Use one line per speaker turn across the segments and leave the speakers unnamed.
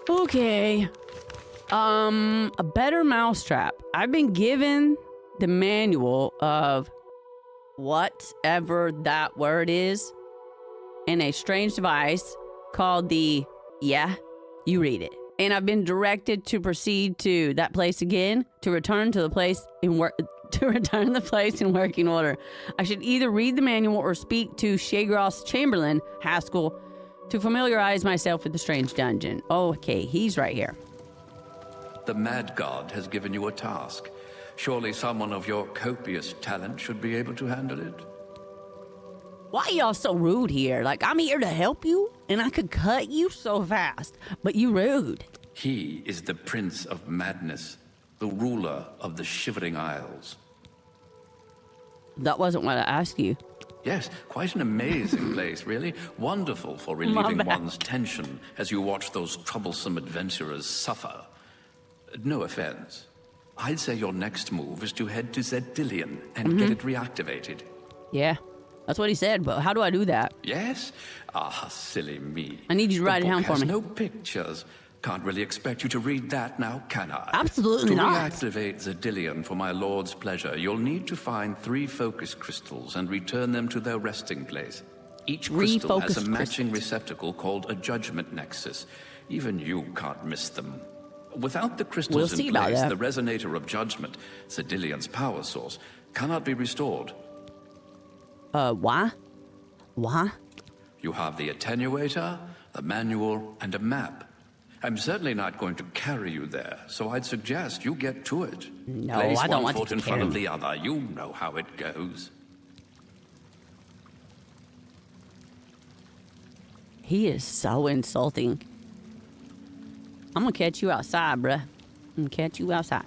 Okay. A better mousetrap. I've been given the manual of whatever that word is in a strange device called the, yeah, you read it. And I've been directed to proceed to that place again, to return to the place in working order. I should either read the manual or speak to Sheogorath's Chamberlain, Haskell, to familiarize myself with the strange dungeon. Okay, he's right here.
The Mad God has given you a task. Surely someone of your copious talent should be able to handle it.
Why y'all so rude here? Like, I'm here to help you, and I could cut you so fast, but you rude.
He is the Prince of Madness, the ruler of the Shivering Isles.
That wasn't what I asked you.
Yes, quite an amazing place, really. Wonderful for relieving one's tension as you watch those troublesome adventurers suffer. No offense. I'd say your next move is to head to Zedillion and get it reactivated.
Yeah, that's what he said, but how do I do that?
Yes? Ah, silly me.
I need you to write it down for me.
The book has no pictures. Can't really expect you to read that now, can I?
Absolutely not.
To reactivate Zedillion for my lord's pleasure, you'll need to find 3 focus crystals and return them to their resting place. Each crystal has a matching receptacle called a judgment nexus. Even you can't miss them. Without the crystals in place, the resonator of judgment, Zedillion's power source, cannot be restored.
Why? Why?
You have the attenuator, the manual, and a map. I'm certainly not going to carry you there, so I'd suggest you get to it.
No,
Place
I don't
one
want
foot
to
in
carry
front of
me.
the other. You know how it goes.
He is so insulting. I'm gonna catch you outside, bruh. I'm gonna catch you outside.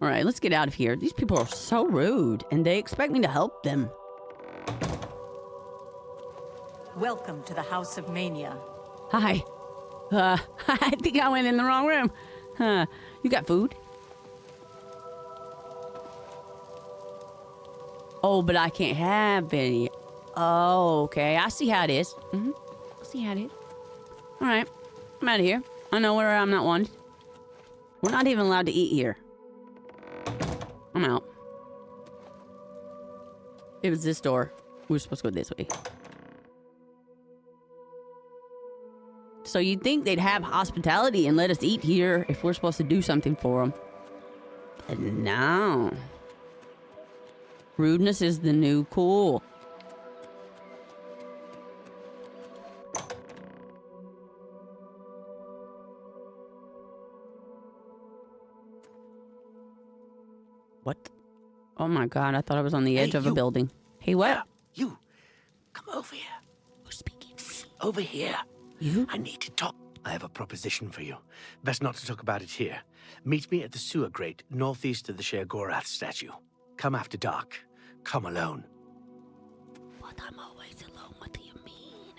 All right, let's get out of here. These people are so rude, and they expect me to help them.
Welcome to the House of Mania.
Hi. I think I went in the wrong room. You got food? Oh, but I can't have any. Oh, okay. I see how it is. I see how it is. All right. I'm out of here. I know where I'm not wanted. We're not even allowed to eat here. I'm out. It was this door. We were supposed to go this way. So you'd think they'd have hospitality and let us eat here if we're supposed to do something for them. But no. Rudeness is the new cool. What? Oh my god, I thought I was on the edge of a building. Hey, what?
Yeah, you. Come over here.
Who's speaking?
Over here.
You?
I need to talk. I have a proposition for you. Best not to talk about it here. Meet me at the sewer grate, northeast of the Sheogorath statue. Come after dark. Come alone.
But I'm always alone. What do you mean?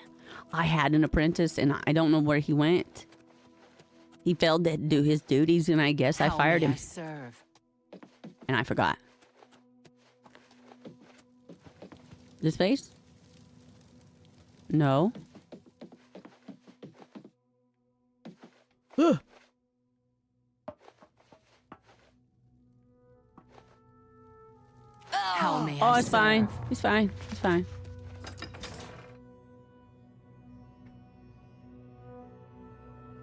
I had an apprentice, and I don't know where he went. He failed to do his duties, and I guess I fired him.
Serve.
And I forgot. This face? No. Ugh.
How may
Oh,
I
it's fine.
serve?
It's fine. It's fine.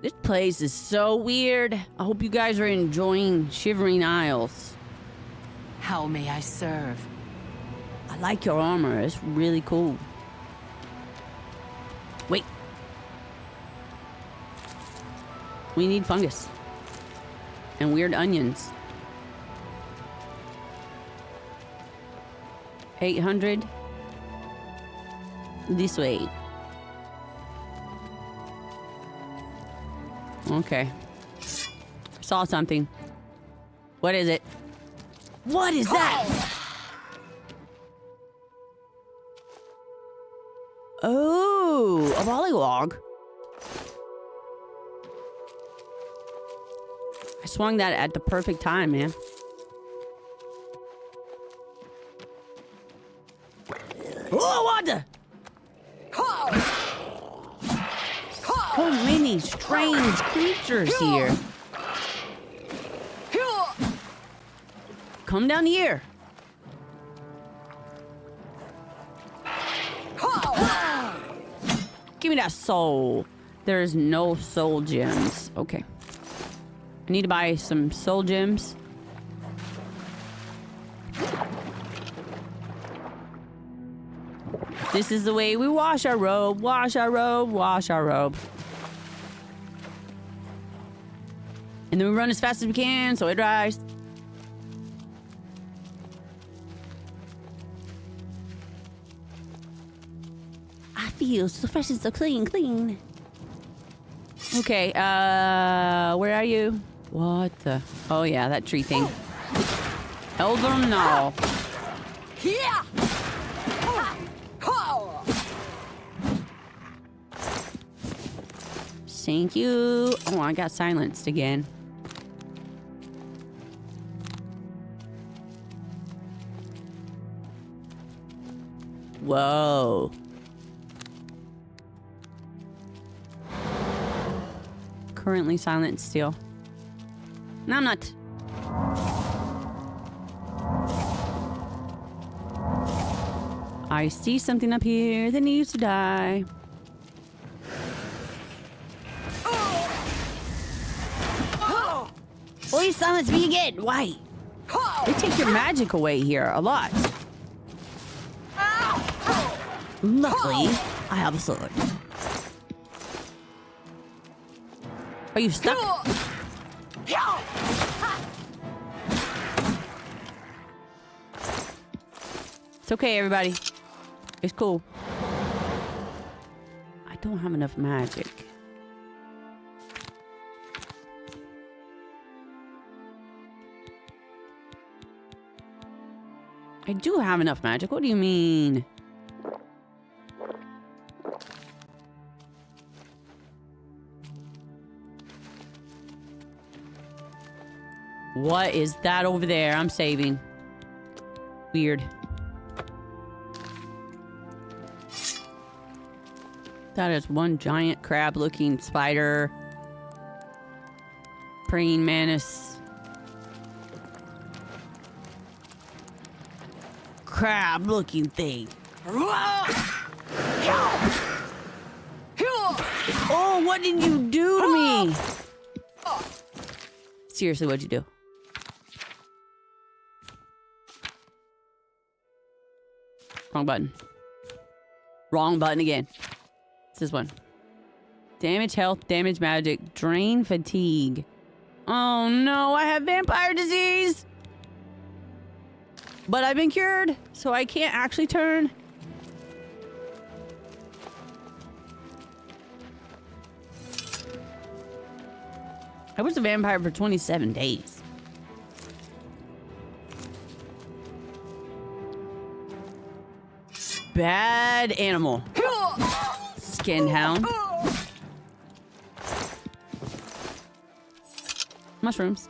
This place is so weird. I hope you guys are enjoying Shivering Isles.
How may I serve?
I like your armor. It's really cool. Wait. We need fungus. And weird onions. 800. This way. Okay. Saw something. What is it? What is that? Oh, a pollywog. I swung that at the perfect time, man. Oh, what the? So many. many strange creatures here. Come down here. Give me that soul. There's no soul gems. Okay. I need to buy some soul gems. This is the way we wash our robe, wash our robe, wash our robe. And then we run as fast as we can so it dries. I feel so fresh and so clean. Okay, where are you? What the? Oh yeah, that tree thing. Elder no.
Yeah.
Thank you. Oh, I got silenced again. Whoa. Currently silent still. No, I'm not. I see something up here that needs to die. Please silence me again. Why? They take your magic away here a lot. Luckily, I have a sword. Are you stuck? It's okay, everybody. It's cool. I don't have enough magic. I do have enough magic. What do you mean? What is that over there? I'm saving. Weird. That is one giant crab-looking spider. Praying mantis. Crab-looking thing. Oh, what did you do to me? Seriously, what'd you do? Wrong button. Wrong button again. It's this one. Damage health, damage magic, drain fatigue. Oh no, I have vampire disease! But I've been cured, so I can't actually turn. I was a vampire for 27 days. Bad animal. Skin hound. Mushrooms.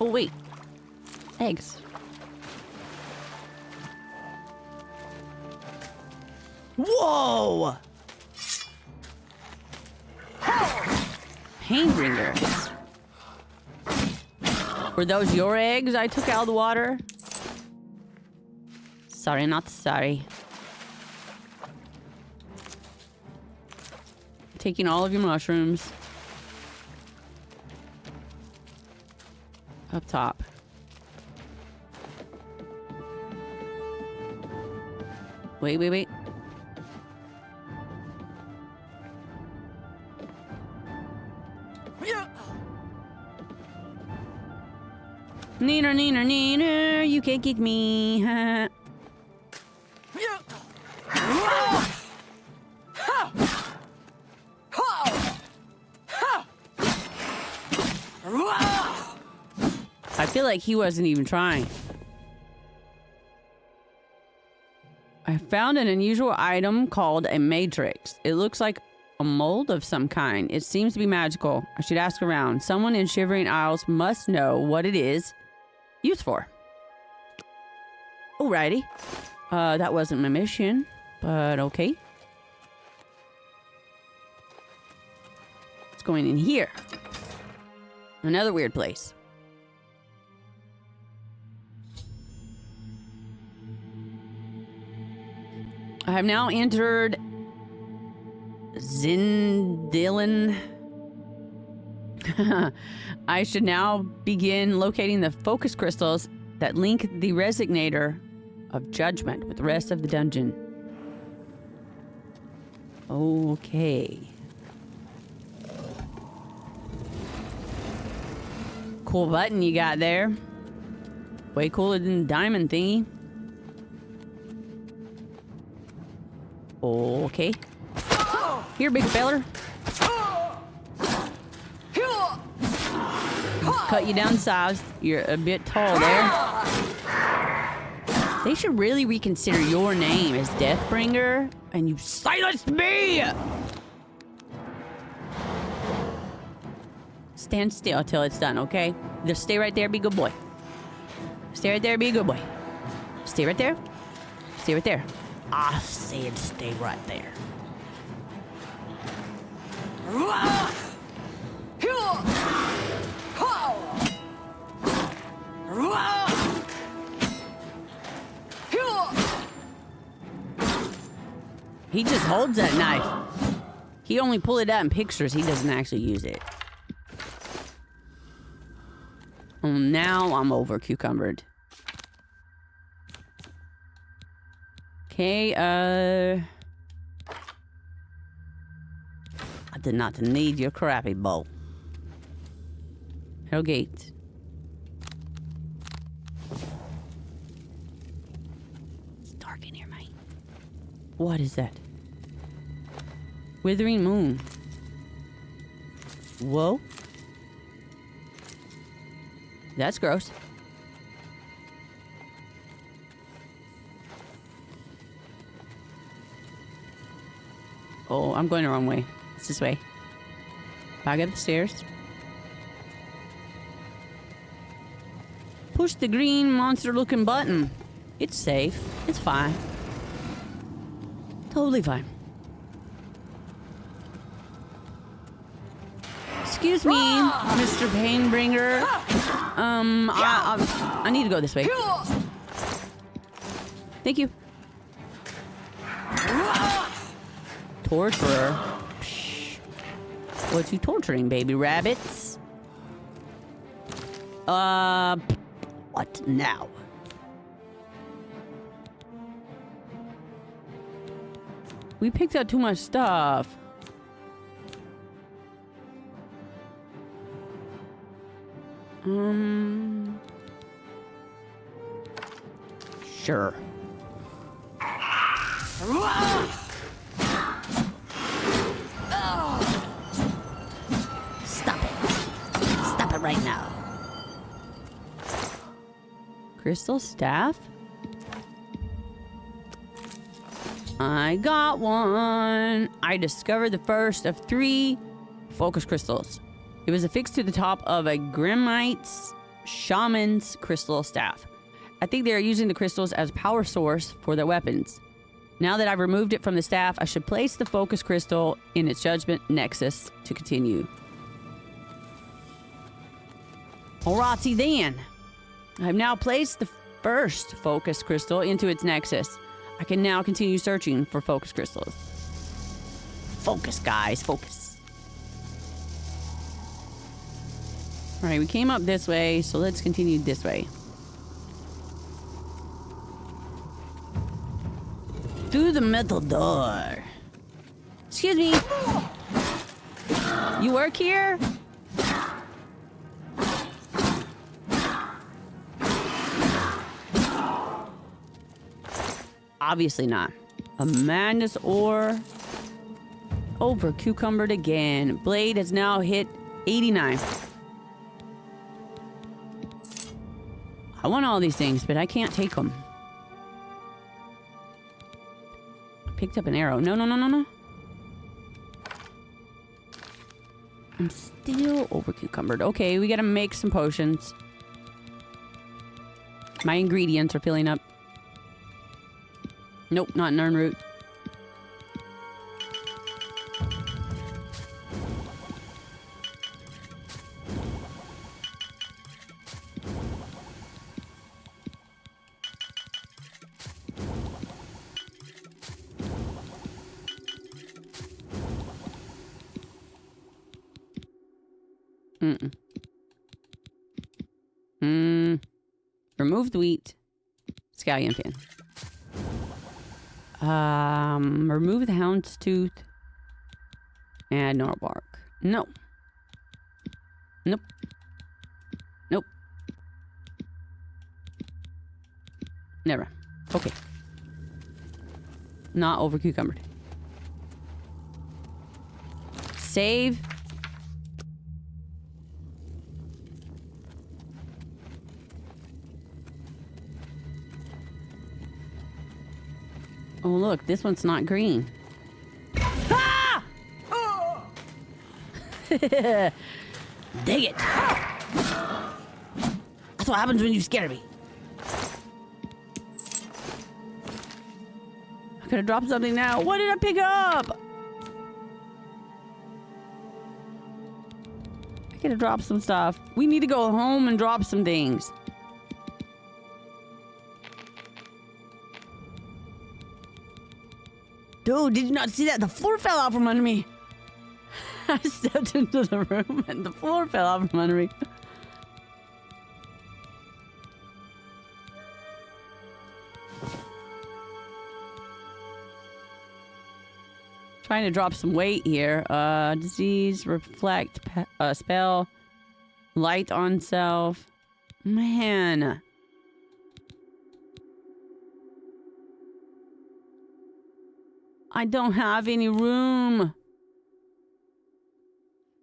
Oh, wait. Eggs. Whoa! Painbringers. Were those your eggs I took out of the water? Sorry, not sorry. Taking all of your mushrooms. Up top. Wait. Neener, you can't kick me. I feel like he wasn't even trying. I found an unusual item called a matrix. It looks like a mold of some kind. It seems to be magical. I should ask around. Someone in Shivering Isles must know what it is used for. Alrighty. That wasn't my mission, but okay. What's going in here? Another weird place. I have now entered Zindilin. I should now begin locating the focus crystals that link the resonator of judgment with the rest of the dungeon. Okay. Cool button you got there. Way cooler than the diamond thingy. Okay. Here, big feller. Cut you down south. You're a bit tall there. They should really reconsider your name as Deathbringer, and you silenced me! Stand still till it's done, okay? Just stay right there, be a good boy. Stay right there, be a good boy. Stay right there. Stay right there. I said stay right there. He just holds that knife. He only pull it out in pictures. He doesn't actually use it. Oh, now I'm over cucumbered. Okay, I did not need your crappy bow. Hell gate. It's dark in here, mate. What is that? Withering moon. Whoa. That's gross. Oh, I'm going the wrong way. It's this way. Back up the stairs. Push the green monster-looking button. It's safe. It's fine. Totally fine. Excuse me, Mr. Painbringer. I need to go this way. Thank you. Torturer. Psh. What you torturing, baby rabbits? What now? We picked up too much stuff. Sure. Stop it. Stop it right now. Crystal staff? I got one. I discovered the first of 3 focus crystals. It was affixed to the top of a Grummites shaman's crystal staff. I think they are using the crystals as a power source for their weapons. Now that I've removed it from the staff, I should place the focus crystal in its judgment nexus to continue. Alrighty then. I've now placed the first focus crystal into its nexus. I can now continue searching for focus crystals. Focus, guys, focus. All right, we came up this way, so let's continue this way. Through the metal door. Excuse me. You work here? Obviously not. A madness ore. Over cucumbered again. Blade has now hit 89. I want all these things, but I can't take them. picked up an arrow. No, no, no, no, no. I'm still over cucumbered. Okay, we gotta make some potions. My ingredients are filling up. Nope, not an urn root. Remove the wheat. Scallion fin. Remove the hound's tooth. And gnarl bark. No. Nope. Nope. Never. Okay. Not over cucumbered. Save. Oh, look, this one's not green. Ah! Dang it. That's what happens when you scare me. I could have dropped something now. What did I pick up? I could have dropped some stuff. We need to go home and drop some things. Dude, did you not see that? The floor fell out from under me. I stepped into the room and the floor fell out from under me. Trying to drop some weight here. Disease, reflect, spell, light on self. Man. I don't have any room.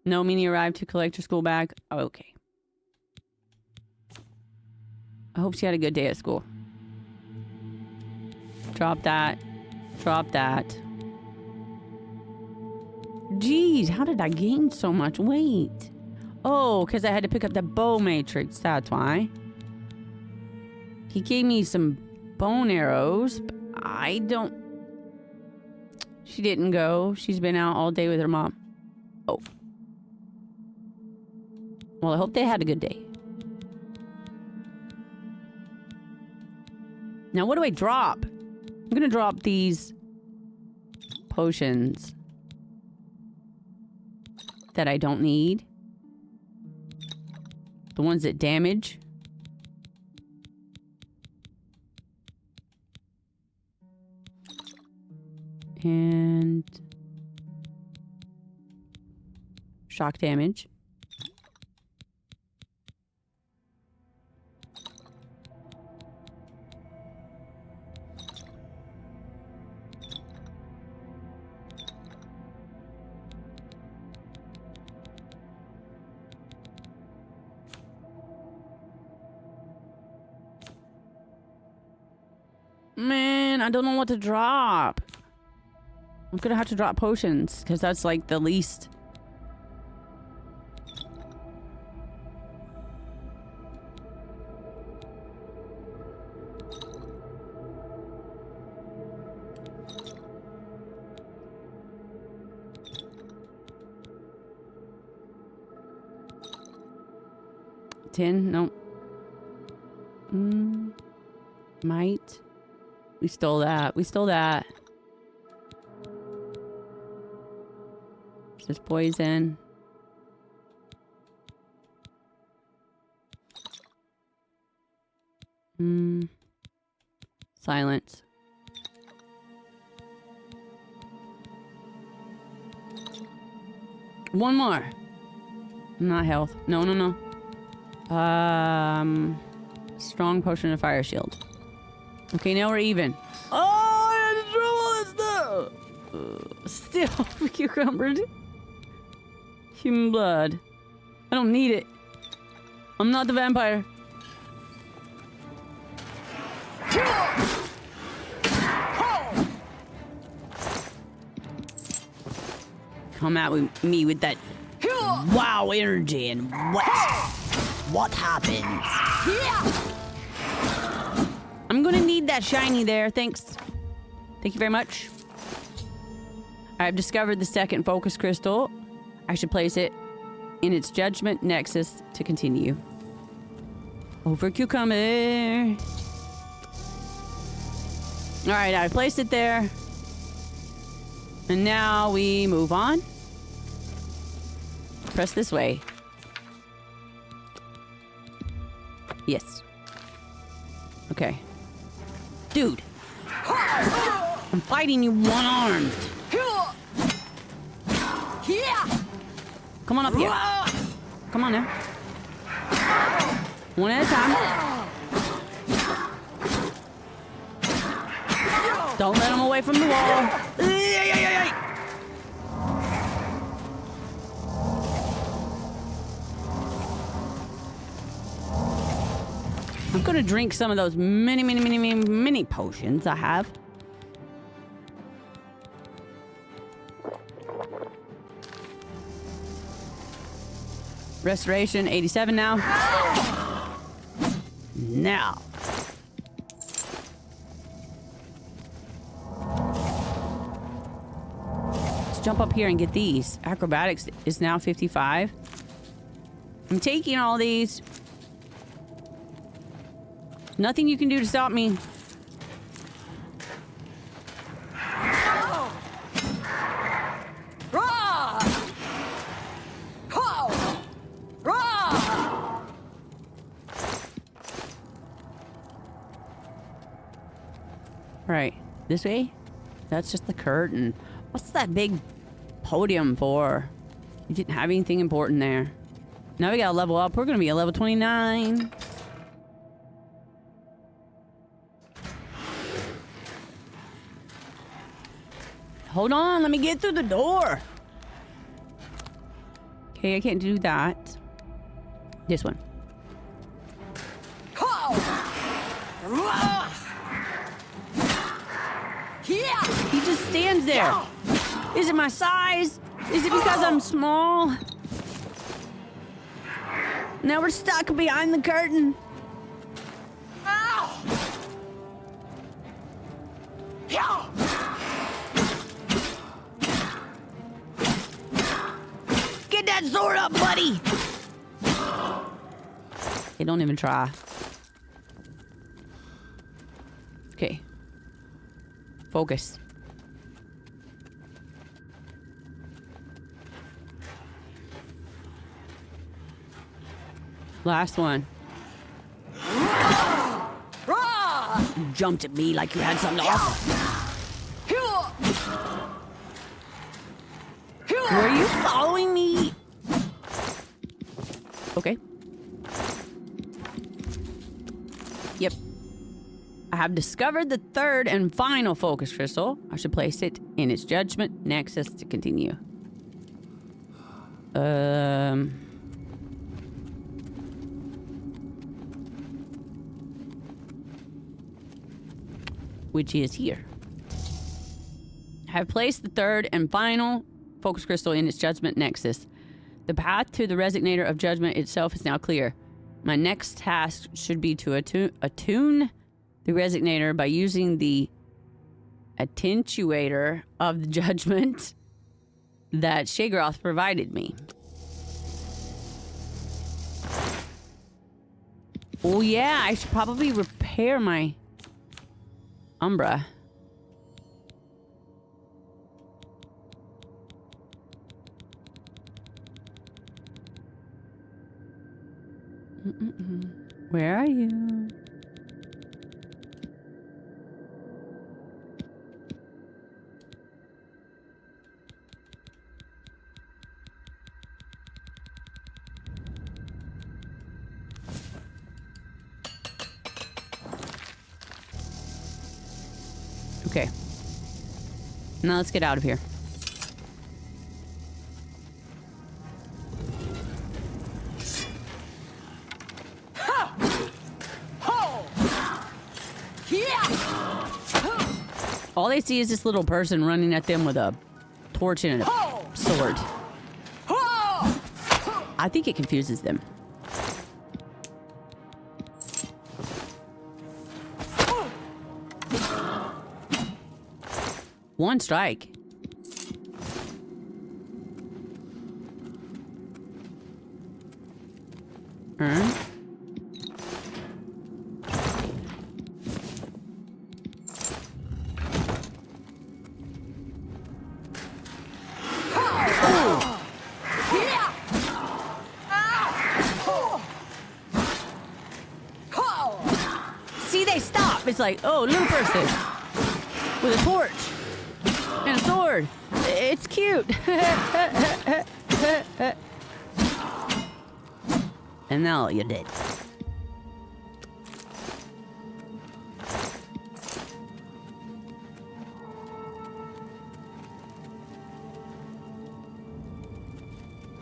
No, Minnie arrived to collect her school bag. Okay. I hope she had a good day at school. Drop that. Drop that. Jeez, how did I gain so much weight? Oh, because I had to pick up the bow matrix. That's why. He gave me some bone arrows. But I don't... She didn't go. She's been out all day with her mom. Oh. Well, I hope they had a good day. Now, what do I drop? I'm gonna drop these potions that I don't need. The ones that damage. And shock damage. Man, I don't know what to drop. I'm gonna have to drop potions, because that's like the least. Tin? Nope. Might. We stole that. We stole that. This poison. Silence. One more. Not health. No, no, no. Strong potion of fire shield. Okay, now we're even. Oh, I had to throw all this stuff. Still cucumbered. Human blood. I don't need it. I'm not the vampire. come at me with that wow energy and what happens? I'm gonna need that shiny there. Thanks. Thank you very much. I've discovered the second focus crystal. I should place it in its judgment nexus to continue. Over cucumber. All right, I placed it there. And now we move on. Press this way. Yes. Okay. Dude. I'm fighting you one-armed. Come on up here. Come on now. One at a time. Don't let him away from the wall. I'm gonna drink some of those mini potions I have. Restoration 87 now. Now. Let's jump up here and get these. Acrobatics is now 55. I'm taking all these. Nothing you can do to stop me. Right, this way? That's just the curtain. What's that big podium for? You didn't have anything important there. Now we gotta level up. We're gonna be at level 29. Hold on, let me get through the door. Okay, I can't do that. This one. He just stands there. Is it my size? Is it because I'm small? Now we're stuck behind the curtain. Get that sword up, buddy! Hey, don't even try. Okay. Focus. Last one. You jumped at me like you had something to offer. Were you following me? Okay. Yep. I have discovered the third and final focus crystal. I should place it in its judgment nexus to continue. Which is here. I have placed the third and final focus crystal in its judgment nexus. The path to the resonator of judgment itself is now clear. My next task should be to attune the resonator by using the attenuator of the judgment that Sheogorath provided me. Oh yeah, I should probably repair my Umbra. Where are you? Okay. Now let's get out of here. All they see is this little person running at them with a torch and a sword. I think it confuses them. One strike. See, they stop. It's like, oh, little person with a torch and a sword. It's cute. And now you're dead.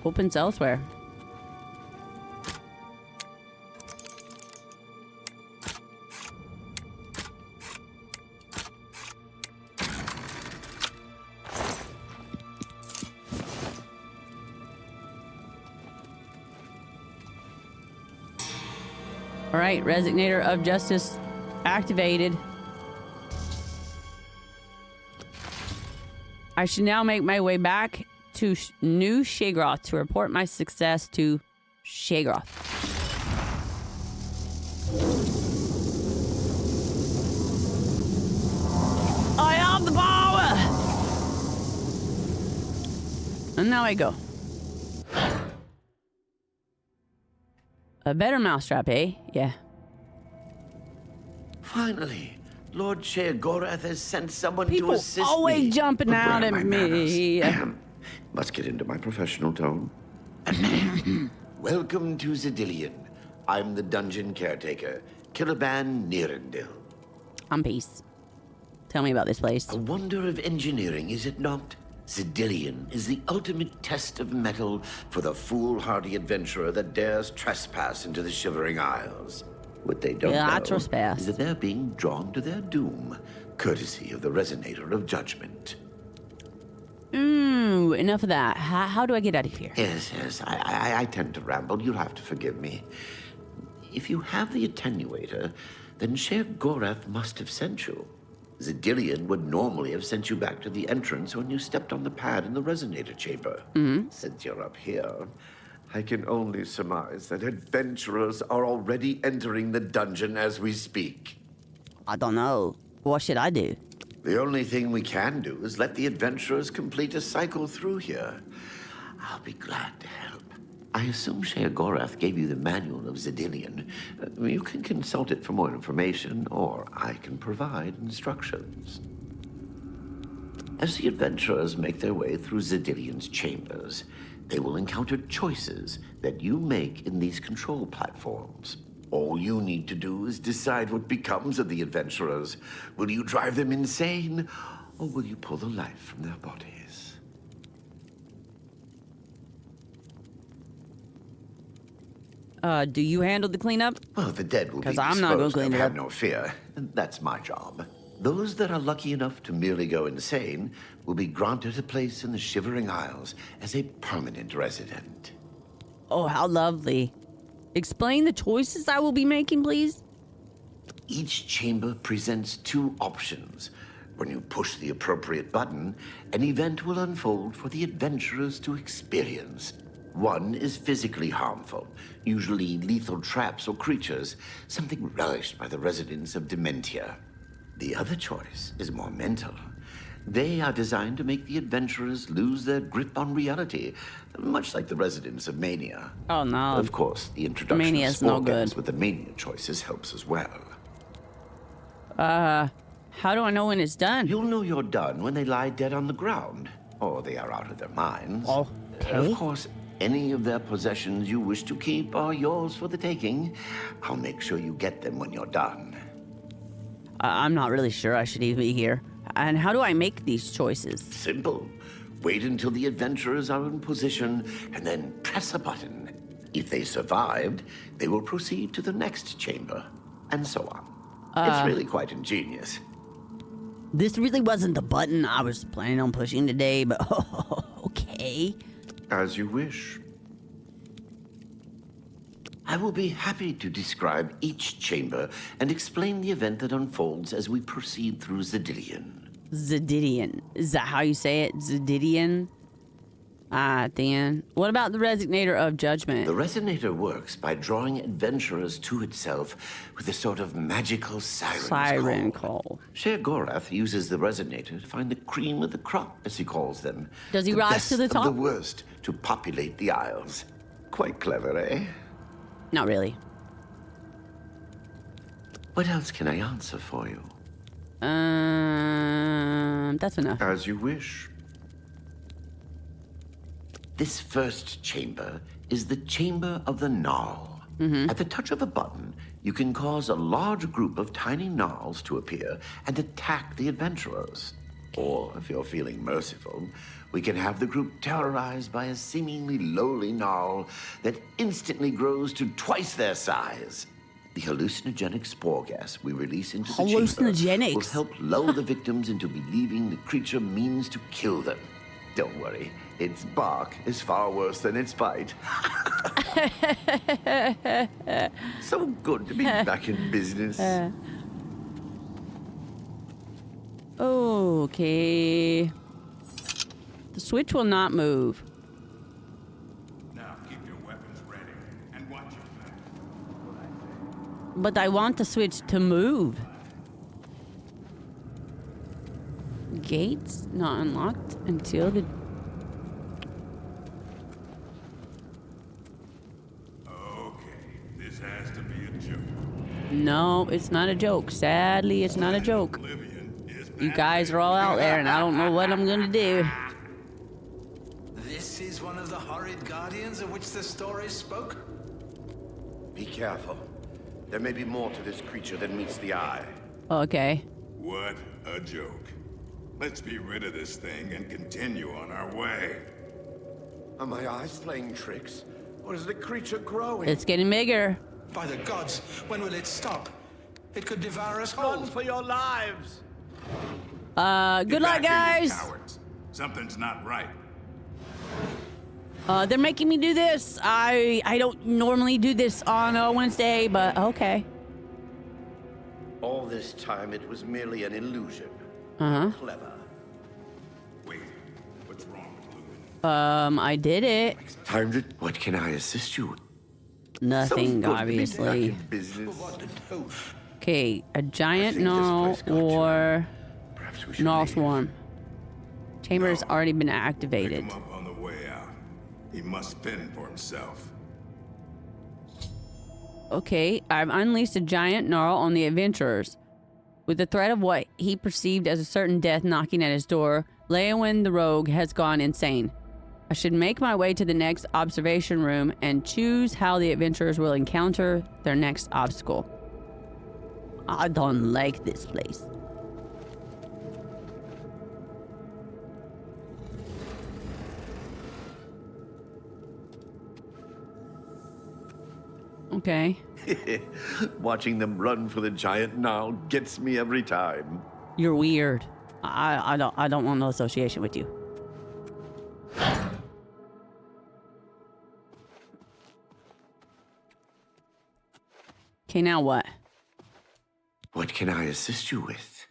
Opens elsewhere. All right, Resignator of Justice activated. I should now make my way back to New Sheogorath to report my success to Sheogorath. I have the power! And now I go. A better mousetrap, eh? Yeah.
Finally, Lord Sheogorath has sent someone
People
to assist me.
always jumping out at
My
me.
manners. Must get into my professional tone. Welcome to Zidillion. I'm the dungeon caretaker, Killaban Nirendil.
I'm peace. Tell me about this place.
A wonder of engineering, is it not? Zidillion is the ultimate test of mettle for the foolhardy adventurer that dares trespass into the Shivering Isles. What they don't
Yeah, I
know
trespass.
is that they're being drawn to their doom, courtesy of the Resonator of Judgment.
Enough of that. How do I get out of here?
Yes, I tend to ramble. You'll have to forgive me. If you have the attenuator, then Sheogorath must have sent you. Zidillion would normally have sent you back to the entrance when you stepped on the pad in the resonator chamber. Since you're up here, I can only surmise that adventurers are already entering the dungeon as we speak.
I don't know. What should I do?
The only thing we can do is let the adventurers complete a cycle through here. I'll be glad to help. I assume Sheogorath gave you the manual of Zidillion. You can consult it for more information, or I can provide instructions. As the adventurers make their way through Zidillion's chambers, they will encounter choices that you make in these control platforms. All you need to do is decide what becomes of the adventurers. Will you drive them insane, or will you pull the life from their bodies?
Do you handle the cleanup?
Well, the dead will be
'Cause I'm not gonna
disposed of,
clean it
have
up.
no fear. That's my job. Those that are lucky enough to merely go insane will be granted a place in the Shivering Isles as a permanent resident.
Oh, how lovely. Explain the choices I will be making, please.
Each chamber presents two options. When you push the appropriate button, an event will unfold for the adventurers to experience. One is physically harmful, usually lethal traps or creatures, something relished by the residents of Dementia. The other choice is more mental. They are designed to make the adventurers lose their grip on reality, much like the residents of Mania.
Oh, no.
Of course, the introduction
Mania's
of
no
spore
good.
guns with the Mania choices helps as well.
How do I know when it's done?
You'll know you're done when they lie dead on the ground, or they are out of their minds.
Okay.
Of course, any of their possessions you wish to keep are yours for the taking. I'll make sure you get them when you're done.
I'm not really sure I should even be here. And how do I make these choices?
Simple. Wait until the adventurers are in position, and then press a button. If they survived, they will proceed to the next chamber, and so on. It's really quite ingenious.
This really wasn't the button I was planning on pushing today, but okay. Okay.
As you wish. I will be happy to describe each chamber and explain the event that unfolds as we proceed through Zedillion.
Zedidian. Is that how you say it? Zedidian? Ah, Dan. What about the Resignator of Judgment?
The Resonator works by drawing adventurers to itself with a sort of magical siren
call.
Sheogorath uses the Resonator to find the cream of the crop, as he calls them.
Does he
the
rise
best
to the top?
Of the worst to populate the Isles. Quite clever, eh?
Not really.
What else can I answer for you?
That's enough.
As you wish. This first chamber is the Chamber of the Gnarl. At the touch of a button, you can cause a large group of tiny gnarls to appear and attack the adventurers. Or, if you're feeling merciful, we can have the group terrorized by a seemingly lowly gnarl that instantly grows to twice their size. The hallucinogenic spore gas we release into the chamber will help lull the victims into believing the creature means to kill them. Don't worry, its bark is far worse than its bite. So good to be back in business.
Okay. The switch will not move.
Now keep your weapons ready and watch your back.
But I want the switch to move. Gates not unlocked until the...
Okay, this has to be a joke.
No, it's not a joke. Sadly, it's not a joke. You guys are all out there, and I don't know what I'm gonna do.
This is one of the horrid guardians of which the story spoke?
Be careful. There may be more to this creature than meets the eye.
Okay.
What a joke. Let's be rid of this thing and continue on our way.
Are my eyes playing tricks? Or is the creature growing?
It's getting bigger.
By the gods, when will it stop? It could devour us whole.
Run for your lives!
Good luck, guys.
Cowards. Something's not right.
They're making me do this. I don't normally do this on a Wednesday, but okay.
All this time it was merely an illusion. Clever.
Wait, what's wrong with Lumen?
I did it.
Time to... What can I assist you with?
Nothing,
So good to be back
obviously.
in business.
Okay, a giant
I think this
gnarl
place got you.
or
Perhaps we should
gnarl
leave.
swarm. Chamber has already been
Pick
activated.
him up on the way out. He must fend for himself.
Okay, I've unleashed a giant gnarl on the adventurers. With the threat of what he perceived as a certain death knocking at his door, Leowyn the rogue has gone insane. I should make my way to the next observation room and choose how the adventurers will encounter their next obstacle. I don't like this place. Okay.
Watching them run for the giant gnarl gets me every time.
You're weird. I don't want no association with you. Okay, now what?
What can I assist you with?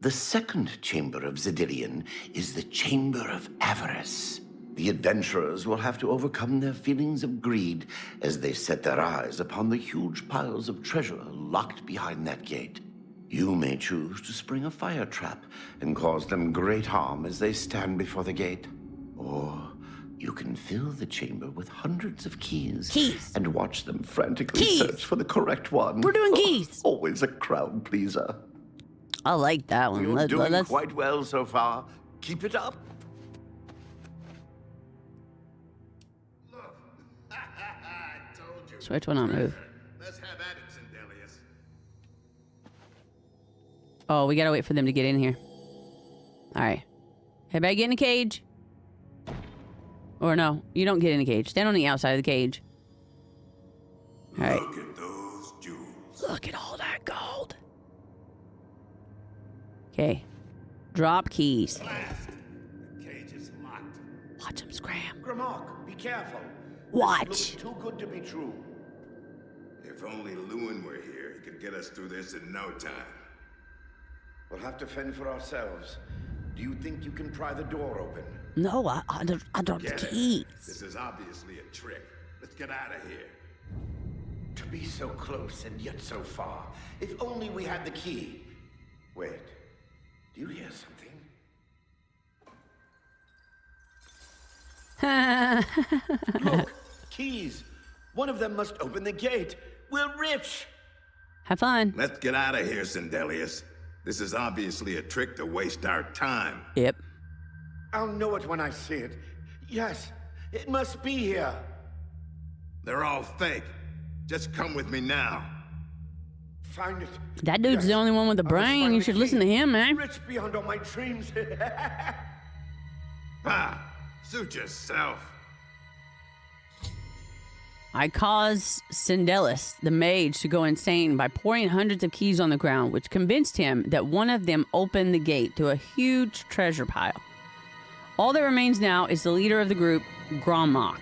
The second chamber of Zedillion is the Chamber of Avarice. The adventurers will have to overcome their feelings of greed as they set their eyes upon the huge piles of treasure locked behind that gate. You may choose to spring a fire trap and cause them great harm as they stand before the gate. Or you can fill the chamber with hundreds of keys.
Keys.
And watch them frantically
Keys.
search for the correct one.
We're doing keys.
Always a crowd pleaser.
I like that one.
You're doing
Let's
quite well so far. Keep it up.
switch will not move.
Let's have at it, Zendelius.
Oh, we gotta wait for them to get in here. All right. Everybody get in the cage. Or no, you don't get in the cage. Stand on the outside of the cage. All right.
Look at those jewels.
Look at all that gold. Okay. Drop keys.
Blast! The cage is locked.
Watch him scram.
Grimmark, be careful.
Watch.
This looks too good to be true.
If only Lewin were here, he could get us through this in no time.
We'll have to fend for ourselves. Do you think you can pry the door open?
No, I dropped the
Get it?
keys.
This is obviously a trick. Let's get out of here.
To be so close and yet so far. If only we had the key. Wait, do you hear something? Look, keys. One of them must open the gate. We're rich.
Have fun.
Let's get out of here, Sindelius. This is obviously a trick to waste our time.
Yep.
I'll know it when I see it. Yes, it must be here.
They're all fake. Just come with me now.
Find it.
That dude's the only one with a brain. You should listen to him, man.
Rich beyond all my dreams.
Suit yourself.
I caused Sindelis, the mage, to go insane by pouring hundreds of keys on the ground, which convinced him that one of them opened the gate to a huge treasure pile. All that remains now is the leader of the group, Grummites.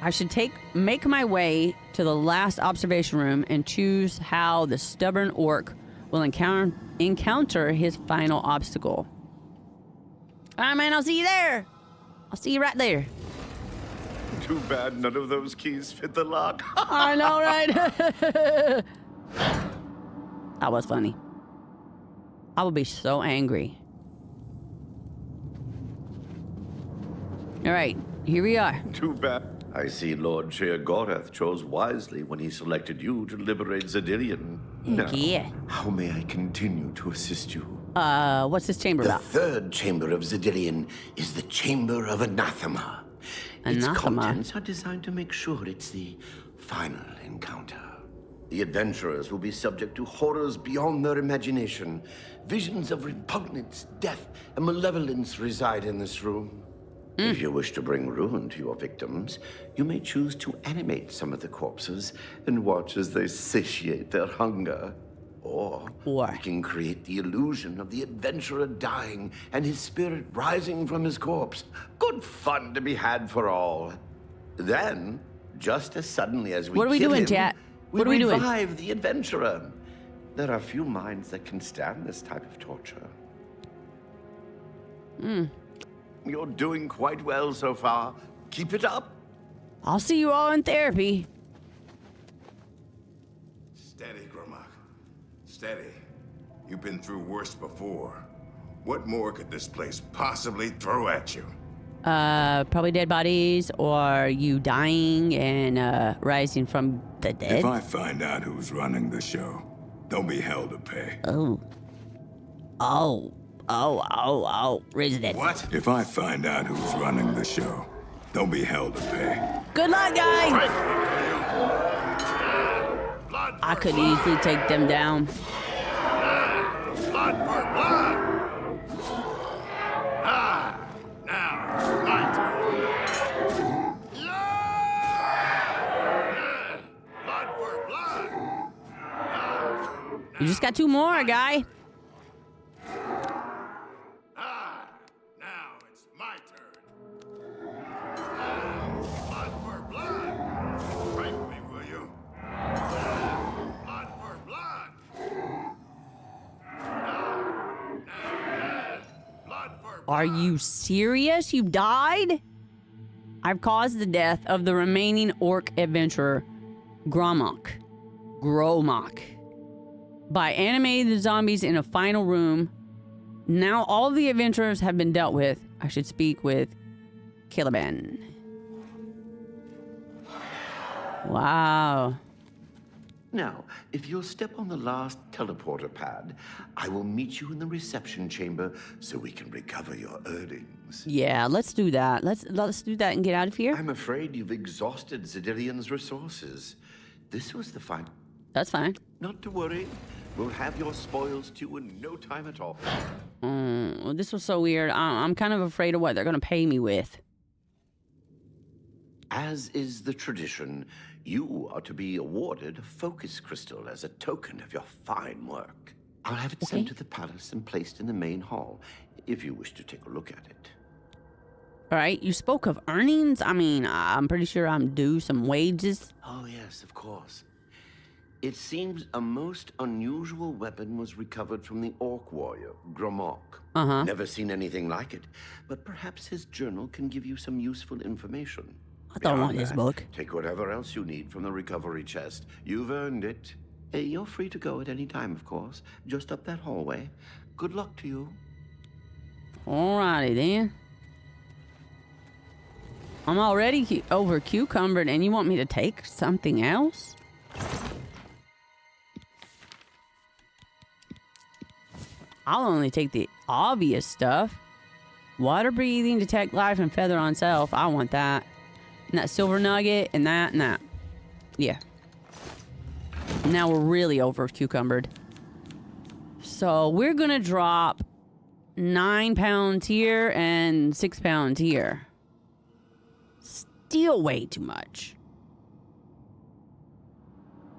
I should make my way to the last observation room and choose how the stubborn orc will encounter his final obstacle. All right, man, I'll see you there. I'll see you right there.
Too bad none of those keys fit the lock.
I know, right? That was funny. I would be so angry. All right, here we are.
Too bad. I see Lord Sheogorath chose wisely when he selected you to liberate Zedilian. Now,
Yeah.
how may I continue to assist you?
What's this chamber
The
about?
third chamber of Zedilian is the Chamber of Anathema. Its
Anathema?
contents are designed to make sure it's the final encounter. The adventurers will be subject to horrors beyond their imagination. Visions of repugnance, death, and malevolence reside in this room. If you wish to bring ruin to your victims, you may choose to animate some of the corpses and watch as they satiate their hunger. Or we can create the illusion of the adventurer dying and his spirit rising from his corpse. Good fun to be had for all. Then, just as suddenly as we
What are we
kill
doing,
him,
chat?
we
What are we doing?
revive the adventurer. There are few minds that can stand this type of torture. You're doing quite well so far. Keep it up.
I'll see you all in therapy.
Steady, Grummites. Steady. You've been through worse before. What more could this place possibly throw at you?
Probably dead bodies or you dying and rising from the dead.
If I find out who's running the show, they'll be hell to pay.
Resident.
What? If I find out who's running the show, they'll be hell to pay.
Good luck, guys.
Blood
I
for
could
blood.
easily take them down.
Blood for blood! Now it's my turn. Blood for blood!
You just got two more, guy.
Now it's my turn. Blood for blood! Break me, will you? Blood for blood! Blood for blood!
Are you serious? You died? I've caused the death of the remaining orc adventurer, Grummites, by animating the zombies in a final room. Now all the adventurers have been dealt with. I should speak with Caliban. Wow.
Now, if you'll step on the last teleporter pad, I will meet you in the reception chamber so we can recover your earnings.
Yeah, let's do that. Let's do that and get out of here.
I'm afraid you've exhausted Zedilian's resources. This was the final.
That's fine.
Not to worry. We'll have your spoils too in no time at all.
Well, this was so weird. I'm kind of afraid of what they're going to pay me with.
As is the tradition, you are to be awarded a focus crystal as a token of your fine work. I'll have it sent to the palace and placed in the main hall, if you wish to take a look at it.
All right, you spoke of earnings. I mean, I'm pretty sure I'm due some wages.
Oh, yes, of course. It seems a most unusual weapon was recovered from the orc warrior, Grummites.
Uh-huh.
Never seen anything like it, but perhaps his journal can give you some useful information.
I don't want
Beyond
his
that,
book.
Take whatever else you need from the recovery chest. You've earned it. You're free to go at any time, of course. Just up that hallway. Good luck to you.
Alrighty then. I'm already over cucumbered, and you want me to take something else? I'll only take the obvious stuff. Water breathing, detect life, and feather on self. I want that. And that silver nugget, and that, and that. Yeah. Now we're really over cucumbered. So we're gonna drop 9 pounds here and 6 pounds here. Still way too much.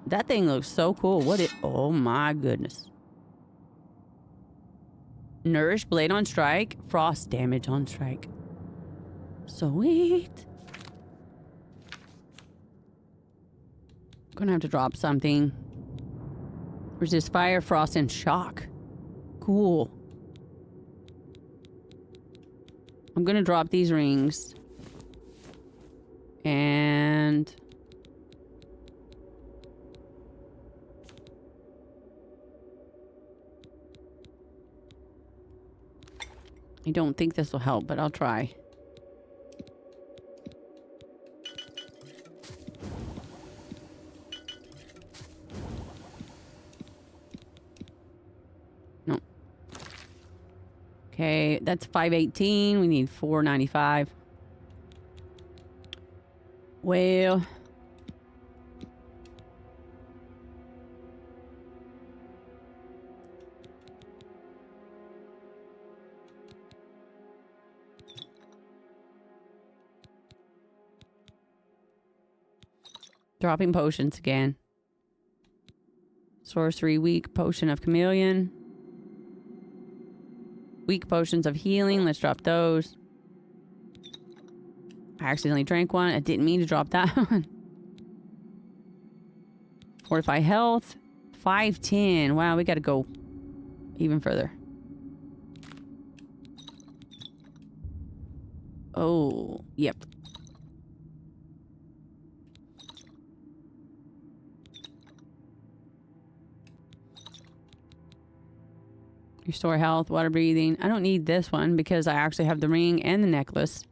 That thing looks so cool. Oh my goodness. Nourish blade on strike, frost damage on strike. Sweet. Gonna have to drop something. Resist fire, frost, and shock. Cool. I'm gonna drop these rings. And I don't think this will help, but I'll try. No. Okay, that's 518. We need 495. Well, dropping potions again. Sorcery, weak potion of chameleon. Weak potions of healing. Let's drop those. I accidentally drank one. I didn't mean to drop that one. Fortify health. 510. Wow, we gotta go even further. Oh, yep. Restore health, water breathing. I don't need this one because I actually have the ring and the necklace.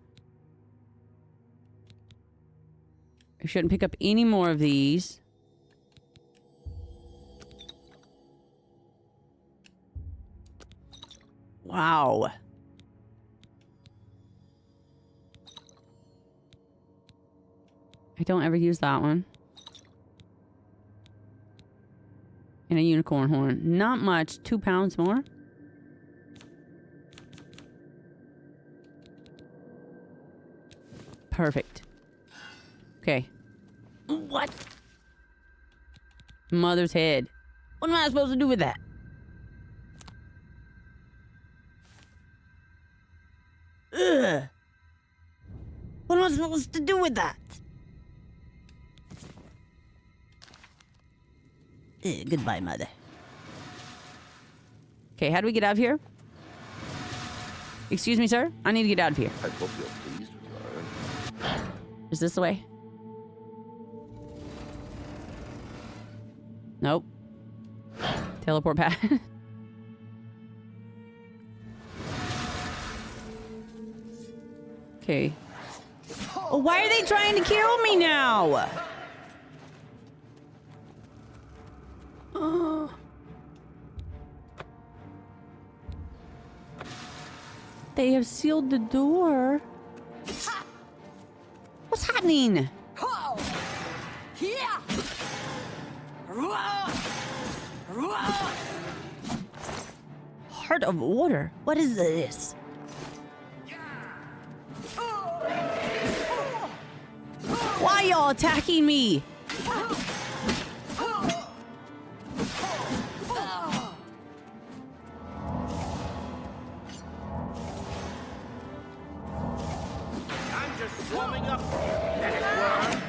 I shouldn't pick up any more of these. Wow. I don't ever use that one. And a unicorn horn. Not much. 2 pounds more. Perfect. Okay. What? Mother's head. What am I supposed to do with that? Ugh. What am I supposed to do with that? Goodbye, mother. Okay, how do we get out of here? Excuse me, sir? I need to get out of here.
I hope you're pleased with her.
Is this the way? Nope. Teleport pad. Okay. Oh, why are they trying to kill me now? Oh. They have sealed the door. What's happening? Heart of Order? What is this? Why y'all attacking me?
swarming up. Let it work.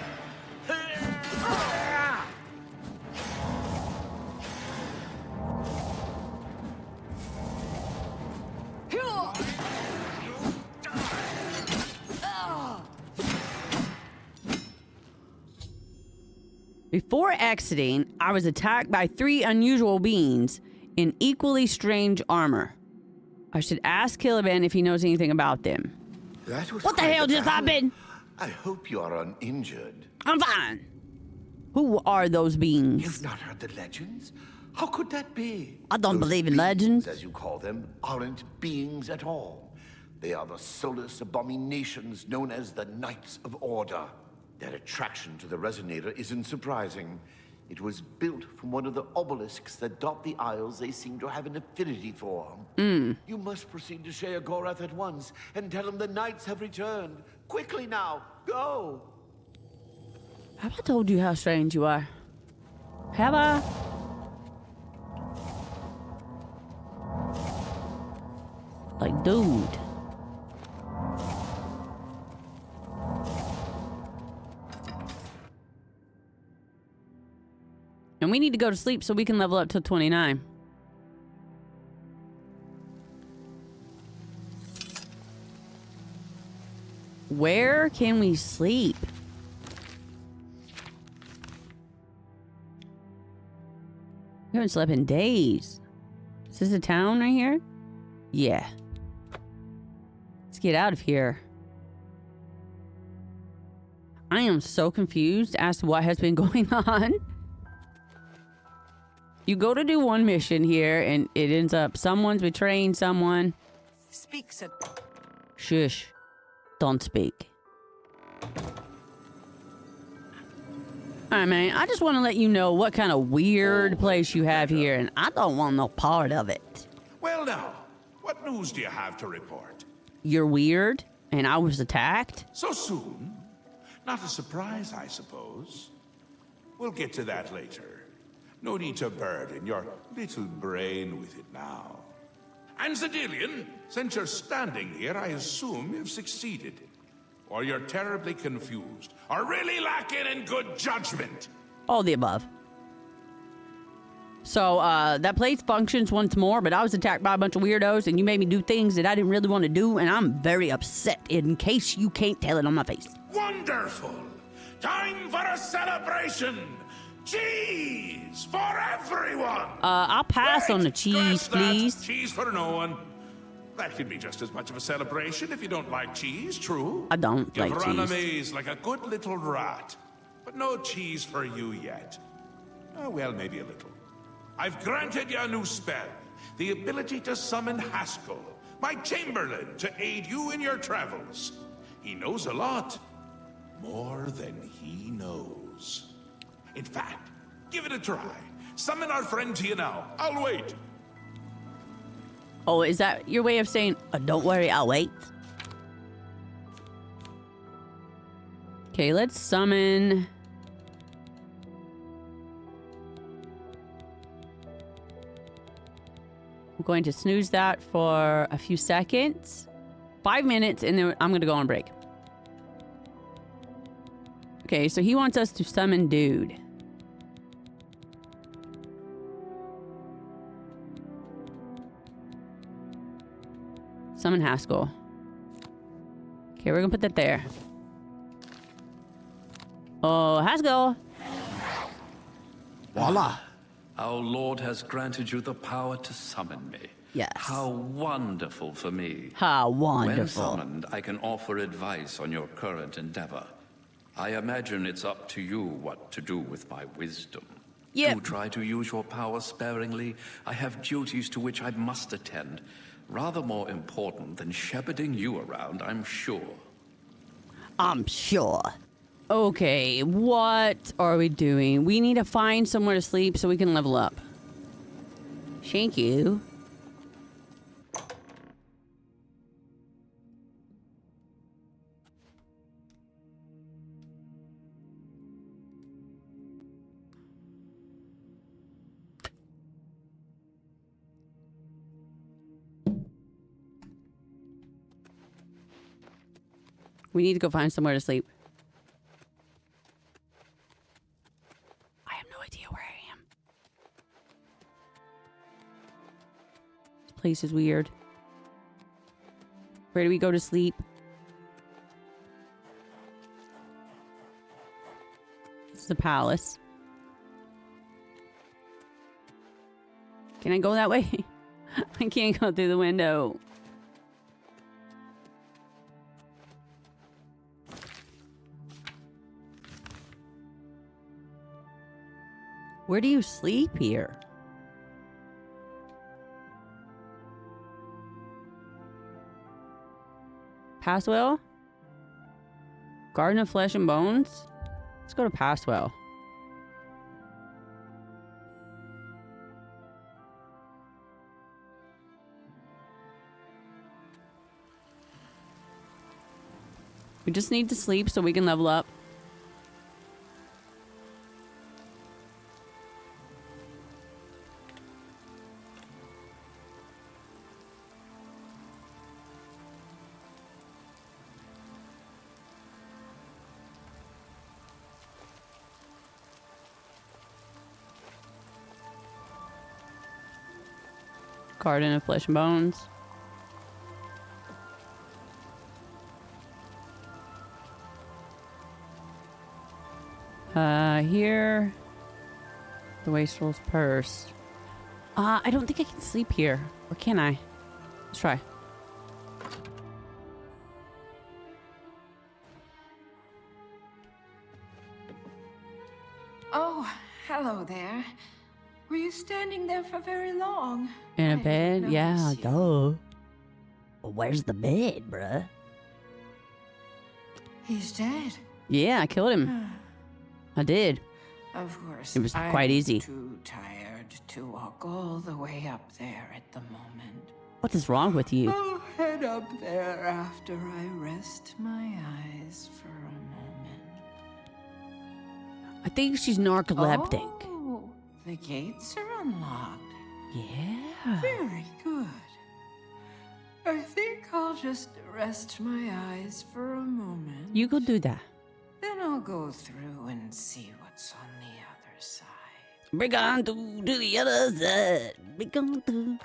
Before exiting, I was attacked by 3 unusual beings in equally strange armor. I should ask Caliban if he knows anything about them.
That was
What the
quite
hell
a
just
battle.
happened?
I hope you are uninjured.
I'm fine. Who are those beings?
You've not heard the legends? How could that be?
I don't
Those
believe in
beings,
legends.
as you call them, aren't beings at all. They are the soulless abominations known as the Knights of Order. Their attraction to the resonator isn't surprising. It was built from one of the obelisks that dot the isles they seem to have an affinity for. You must proceed to Sheogorath at once and tell him the knights have returned. Quickly now, go!
Have I told you how strange you are? Have I? Like, dude. And we need to go to sleep so we can level up to 29. Where can we sleep? We haven't slept in days. Is this a town right here? Yeah. Let's get out of here. I am so confused as to what has been going on. You go to do one mission here and it ends up someone's betraying someone.
Speak, said.
Shush. Don't speak. Alright, man. I just want to let you know what kind of weird place you have here, and I don't want no part of it.
Well now, what news do you have to report?
You're weird, and I was attacked?
So soon? Not a surprise, I suppose. We'll get to that later. No need to burden your little brain with it now. And Zedilian, since you're standing here, I assume you've succeeded. Or you're terribly confused, or really lacking in good judgment.
All the above. So, that place functions once more, but I was attacked by a bunch of weirdos, and you made me do things that I didn't really want to do, and I'm very upset, in case you can't tell it on my face.
Wonderful! Time for a celebration! Cheese for everyone!
I'll pass on the cheese,
scratch that.
please.
Cheese for no one. That could be just as much of a celebration if you don't like cheese, true?
I don't
You've
like
run a
cheese.
maze like a good little rat. But no cheese for you yet. Oh, well, maybe a little. I've granted you a new spell. The ability to summon Haskell, my Chamberlain, to aid you in your travels. He knows a lot. More than he knows. In fact, give it a try. Summon our friend to you now. I'll wait.
Oh, is that your way of saying, don't worry, I'll wait? Okay, let's summon... I'm going to snooze that for a few seconds. 5 minutes, and then I'm going to go on break. Okay, so he wants us to summon Dude. Summon Haskell. Okay, we're going to put that there. Oh, Haskell!
Voila!
Our Lord has granted you the power to summon me.
Yes.
How wonderful for me.
How
When
wonderful.
summoned, I can offer advice on your current endeavor. I imagine it's up to you what to do with my wisdom.
Yep.
Do try to use your power sparingly. I have duties to which I must attend. Rather more important than shepherding you around, I'm sure.
I'm sure. Okay, what are we doing? We need to find somewhere to sleep so we can level up. Thank you. We need to go find somewhere to sleep. I have no idea where I am. This place is weird. Where do we go to sleep? This is the palace. Can I go that way? I can't go through the window. Where do you sleep here? Passwell? Garden of Flesh and Bones? Let's go to Passwell. We just need to sleep so we can level up. Garden of Flesh and Bones. Here. The Wastrel's Purse. I don't think I can sleep here. Or can I? Let's try.
Oh, hello there. Were you standing there for very long?
In a
I
bed?
didn't
Yeah,
notice you.
duh. Well, where's the bed, bruh?
He's dead.
Yeah, I killed him. I did.
Of course.
It was
I'm
quite easy.
Too tired to walk all the way up there at the moment.
What is wrong with you?
I'll head up there after I rest my eyes for a moment.
I think she's narcoleptic.
Oh, the gates are unlocked.
Yeah.
Very good. I think I'll just rest my eyes for a moment.
You go do that.
Then I'll go through and see what's on the other side.
Bring on to the other side. Bring on to.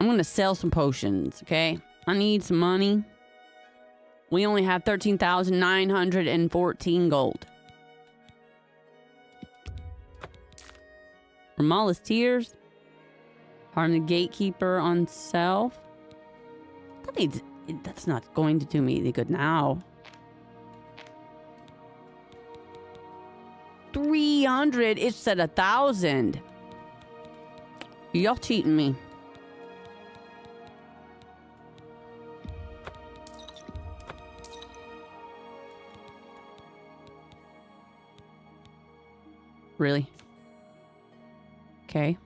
I'm gonna sell some potions, okay? I need some money. We only have 13,914 gold. Ramala's Tears. Harm the Gatekeeper on self. That's not going to do me any good now. 300. It said 1,000. Y'all cheating me. Really? Okay.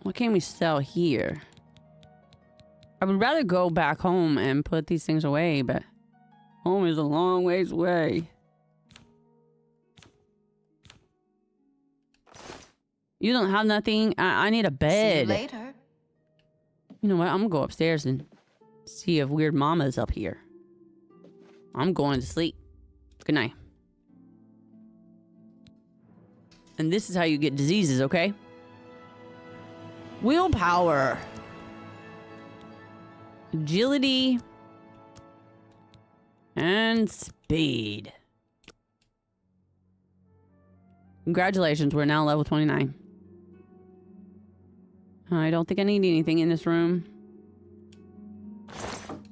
What can we sell here? I would rather go back home and put these things away, but home is a long ways away. You don't have nothing? I need a bed.
See you later.
You know what? I'm gonna go upstairs and see if Weird Mama's up here. I'm going to sleep. Good night. And this is how you get diseases, okay? Willpower. Agility. And speed. Congratulations, we're now level 29. I don't think I need anything in this room.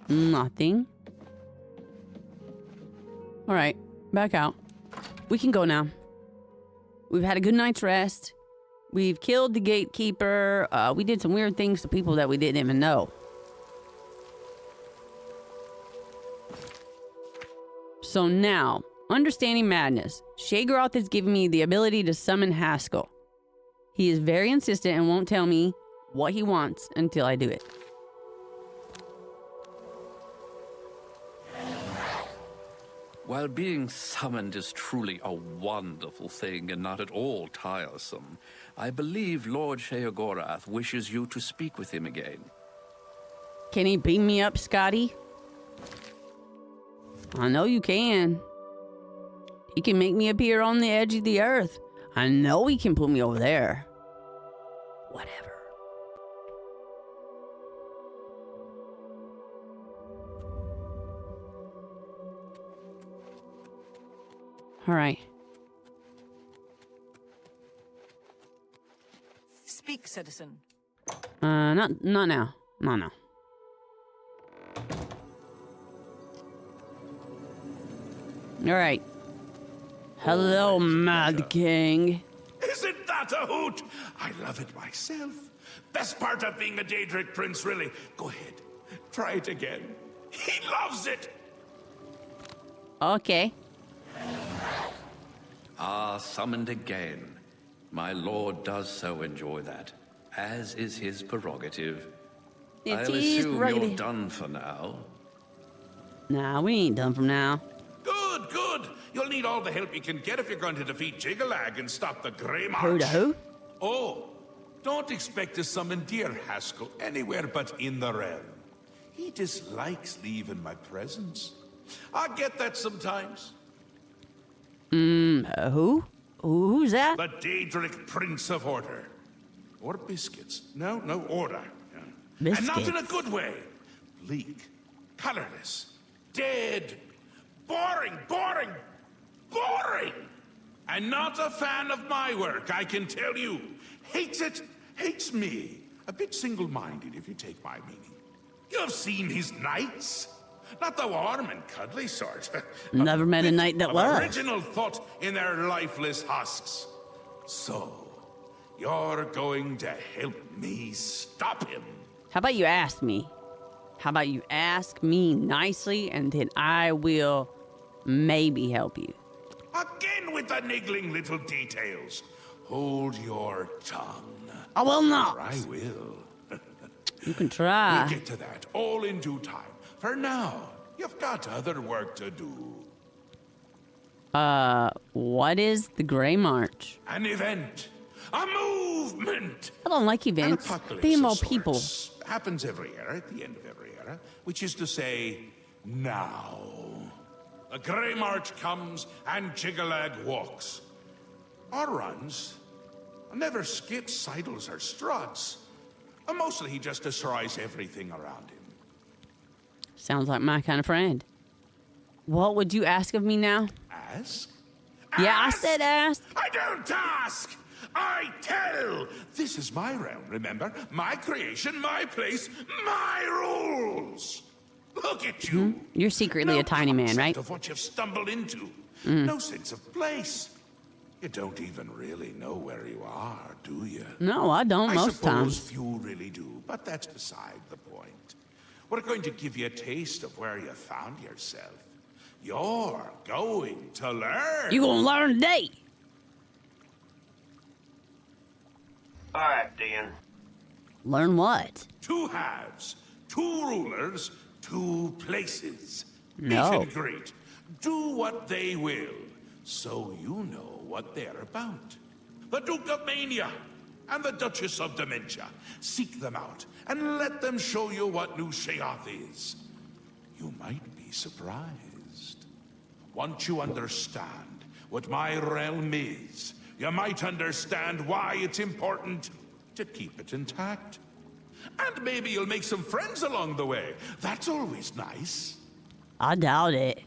Nothing. Alright, back out. We can go now. We've had a good night's rest. We've killed the gatekeeper. We did some weird things to people that we didn't even know. So now, understanding madness. Sheogorath has given me the ability to summon Haskell. He is very insistent and won't tell me what he wants until I do it.
While being summoned is truly a wonderful thing and not at all tiresome, I believe Lord Sheogorath wishes you to speak with him again.
Can he beam me up, Scotty? I know you can. He can make me appear on the edge of the earth. I know he can put me over there. Whatever. All right.
Speak, citizen.
Not now. Not now. All right. Hello, Mad King.
Isn't that a hoot? I love it myself. Best part of being a Daedric prince, really. Go ahead. Try it again. He loves it.
Okay.
Ah, summoned again. My lord does so enjoy that, as is his prerogative. I'll assume you're done for now.
Nah, we ain't done from now.
Good, good. You'll need all the help you can get if you're going to defeat Jigalag and stop the Grey March.
Who to who?
Oh, don't expect to summon dear Haskell anywhere but in the realm. He dislikes leaving my presence. I get that sometimes.
Who? Who's that?
The Daedric Prince of Order. Or biscuits. No, order.
Biscuits.
And not in a good way. Bleak, colorless, dead, boring. And not a fan of my work, I can tell you. Hates it, hates me. A bit single-minded, if you take my meaning. You've seen his knights. Not the warm and cuddly sort.
Never met a knight that was.
Original thought in their lifeless husks. So, you're going to help me stop him.
How about you ask me? How about you ask me nicely, and then I will maybe help you.
Again with the niggling little details. Hold your tongue.
I will not.
Or I will.
You can try.
We'll get to that all in due time. For now, you've got other work to do.
What is the Grey March?
An event. A movement.
I don't like
An
events.
apocalypse
They
of
involve
sorts.
people.
Happens every era, at the end of every era. Which is to say, now. The Grey March comes and Jigalag walks. Or runs. Never skips, sidles, or struts. Mostly he just destroys everything around him.
Sounds like my kind of friend. What would you ask of me now?
Ask?
Yeah, I
Ask?
said ask.
I don't ask! I tell! This is my realm, remember? My creation, my place, my rules! Look at you!
You're secretly a tiny man, right?
Of what you've stumbled into. No sense of place. You don't even really know where you are, do you?
No, I don't
I
most
suppose
times.
few really do, but that's beside the point. We're going to give you a taste of where you found yourself. You're going to learn.
You gonna learn today.
All right, Dan.
Learn what?
Two halves, two rulers, two places.
No.
Meet and greet. Do what they will, so you know what they're about. The Duke of Mania and the Duchess of Dementia. Seek them out and let them show you what New Sheogorath is. You might be surprised. Once you understand what my realm is, you might understand why it's important to keep it intact. And maybe you'll make some friends along the way. That's always nice.
I doubt it.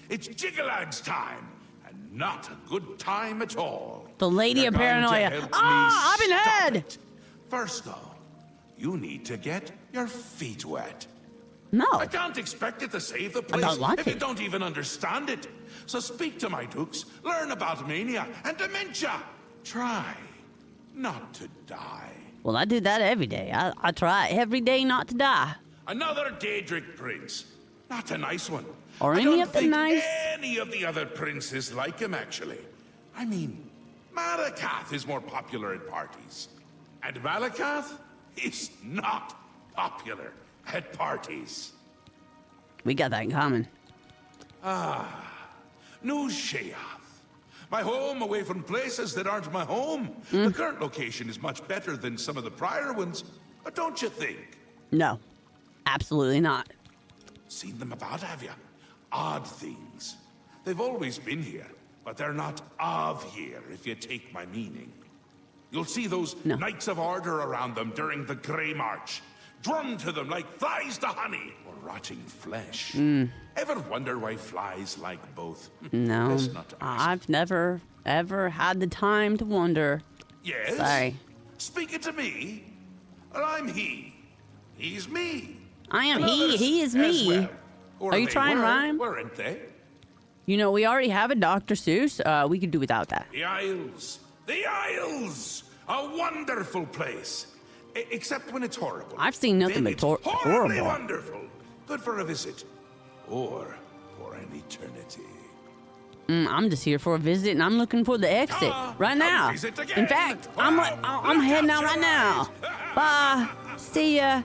It's Jigalag's time, and not a good time at all.
The lady
You're
of
going to
paranoia.
help me
Ah, I've been
stop
had.
it. First, though, you need to get your feet wet.
No.
I can't expect it to save the place
don't like
if you
it.
don't even understand it. So speak to my dukes, learn about mania and dementia. Try not to die.
Well, I do that every day. I try every day not to die.
Another Daedric prince. Not a nice one.
Or
I
any
don't
of the
think
nice-
any of the other princes like him, actually. I mean, Malakath is more popular at parties. And Malakath is not popular at parties.
We got that in common.
New Sheogorath. My home away from places that aren't my home. The current location is much better than some of the prior ones, don't you think?
No, absolutely not.
Seen them about, have you? Odd things. They've always been here, but they're not of here, if you take my meaning. You'll see those Knights of Order around them during the Grey March. Drum to them like flies to honey, or rotting flesh. Ever wonder why flies like both?
No,
Best not to ask.
I've never, ever had the time to wonder.
Yes?
Sorry.
Speaking to me? Well, I'm he. He's me.
I am
And
he,
others
he is
as
me.
well. Or
Are you
they
trying
were,
rhyme?
Weren't they?
You know, we already have a Dr. Seuss. We could do without that.
The Isles. The Isles! A wonderful place. Except when it's horrible.
I've seen nothing
Then
but
it's horribly
horrible.
wonderful. Good for a visit. Or for an eternity.
I'm just here for a visit, and I'm looking for the exit right now.
visit again.
In fact,
Well,
I'm heading out right
capture
now.
eyes.
Bye. See ya.